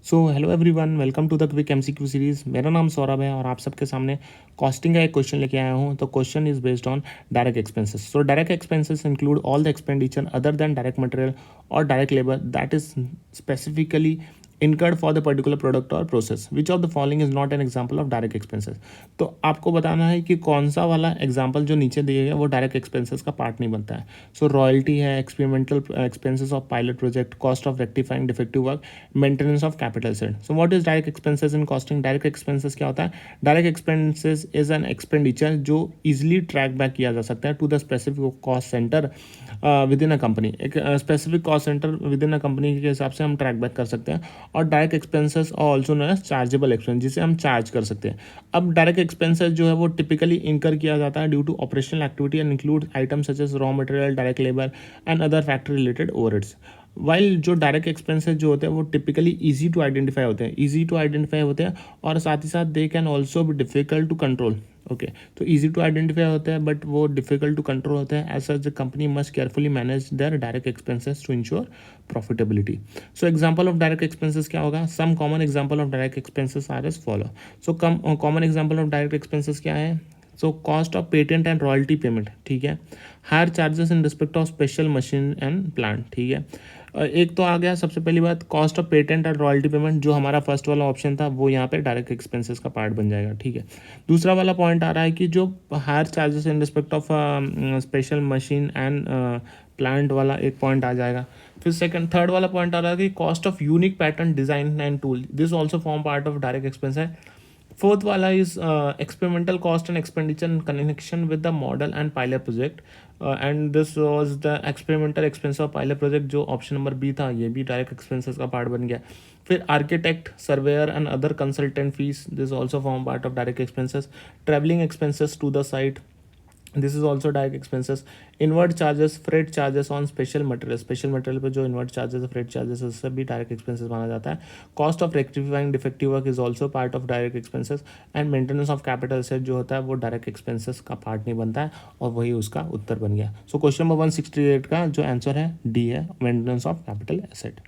So hello everyone, welcome to the quick MCQ series. मेरा नाम सौरभ है और आप सबके सामने कॉस्टिंग का एक क्वेश्चन लेके आया हूँ। तो question is based on direct expenses. So direct expenses include all the expenditure other than direct material और direct labour that is specifically incurred for the particular product or process. Which of the following is not an example of direct expenses? तो आपको बताना है कि कौन सा वाला example जो नीचे दिए गए वो डायरेक्ट एक्सपेंसेस का पार्ट नहीं बनता है। सो रॉयल्टी है, experimental expenses of pilot project, cost of rectifying defective work, maintenance of capital set. So what is direct expenses in costing? Direct expenses क्या होता है? Direct expenses is an expenditure जो easily track back किया जा सकता है to the specific cost centre within a company. एक specific cost centre within a company के हिसाब से हम ट्रैक बैक कर सकते हैं। और direct expenses also known as chargeable expense, जिसे हम चार्ज कर सकते हैं। अब डायरेक्ट एक्सपेंसेस जो है वो टिपिकली इनकर किया जाता है due to operational activity and include items such as raw material, direct labour and other factory related overheads. While जो डायरेक्ट एक्सपेंसेस जो होते हैं वो टिपिकली इजी टू आइडेंटिफाई होते हैं और साथ ही साथ they can also be difficult to control. Okay, तो इजी टू आइडेंटिफाई होते हैं बट वो डिफिकल्ट टू कंट्रोल होते हैं। As such the company must carefully manage their direct expenses to ensure profitability. So example of direct expenses क्या होगा? Some common example of direct expenses are as follow. So common example of direct expenses क्या है? So cost of patent and royalty payment, ठीक है। Higher charges in respect of special machine and plant, ठीक है। एक तो आ गया सबसे पहली बात cost of patent and royalty payment, जो हमारा फर्स्ट वाला ऑप्शन था वो यहाँ पे डायरेक्ट एक्सपेंसेस का पार्ट बन जाएगा, ठीक है। दूसरा वाला पॉइंट आ रहा है कि जो higher charges in respect of special machine and plant वाला एक पॉइंट आ जाएगा। फिर थर्ड वाला पॉइंट आ रहा है कि cost of unique pattern design and tool, this also form part of direct expense है। फोर्थ वाला is experimental cost and expenditure in connection with the model and pilot project, and this was the experimental expense of pilot project, जो option number B था, ये भी direct expenses का part बन गया। फिर architect, surveyor and other consultant fees, this also form part of direct expenses. Travelling expenses to the site, this is also direct expenses. Inward charges, freight charges on special material पर जो invert charges, freight charges, उससे भी direct expenses माना जाता है। Cost of rectifying defective work is also part of direct expenses. And maintenance of capital asset जो होता है वो डायरेक्ट एक्सपेंसेस का पार्ट नहीं बनता है, और वही उसका उत्तर बन गया। सो क्वेश्चन नंबर 168 का जो आंसर है डी है, मेंटेनेंस ऑफ कैपिटल एसेट।